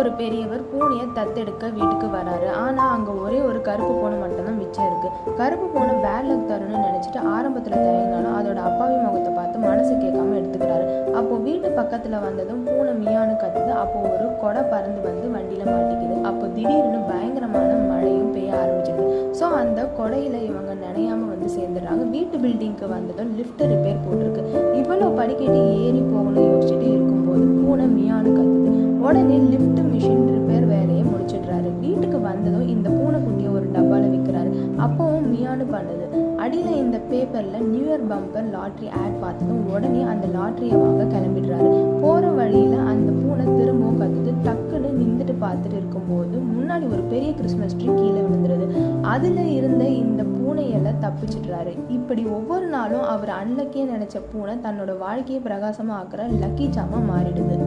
ஒரு பெரியவர் பூனையை தத்தெடுக்க வீட்டுக்கு வராரு. ஆனால் அங்கே ஒரே ஒரு கருப்பு பூனை மட்டும்தான் மிச்சம் இருக்கு. கருப்பு பூனை பேட் லக் தரும்னு நினச்சிட்டு ஆரம்பத்தில் தயங்கினாலும் அதோட அப்பாவி முகத்தை பார்த்து மனசு கேட்காம எடுத்துக்கிறாரு. அப்போ வீட்டு பக்கத்தில் வந்ததும் பூனை மியான்னு கத்துது. அப்போ ஒரு கொடை பறந்து வந்து வண்டியில் மாட்டிக்குது. அப்போ திடீர்னு பயங்கரமான மழையும் பெய்ய ஆரம்பிச்சிடுது. ஸோ அந்த கொடையில இவங்க நினையாம வந்து சேர்ந்துடுறாங்க. வீட்டு பில்டிங்க்கு வந்ததும் லிஃப்ட் ரிப்பேர் போட்டிருக்கு. இவ்வளோ படிக்கட்டு ஏறி போகணும்னு யோசிச்சுட்டு இருக்கும்போது பூனை மியான்னு கத்துது. உடனே லிஃப்ட் மிஷின் ரிப்பேர் வேலையை முடிச்சிடுறாரு. வீட்டுக்கு வந்ததும் இந்த பூனைக்குட்டியை ஒரு டப்பால விற்கிறாரு. அப்பவும் மியான்னு பண்ணுது. அடியில் இந்த பேப்பரில் new year bumper lottery ad பார்த்ததும் உடனே அந்த லாட்ரியை வாங்க கிளம்பிடுறாரு. போகிற வழியில் அந்த பூனை திரும்பவும் கத்துது. டக்குன்னு நின்றுட்டு பார்த்துட்டு இருக்கும்போது முன்னாடி ஒரு பெரிய கிறிஸ்மஸ் ட்ரீ கீழே விழுந்துருது. அதில் இருந்த இந்த பூனையெல்லாம் தப்பிச்சிடுறாரு. இப்படி ஒவ்வொரு நாளும் அவர் அன்லக்கியே நினச்ச பூனை தன்னோட வாழ்க்கையை பிரகாசமாக ஆக்குற லக்கி சாமா மாறிடுது.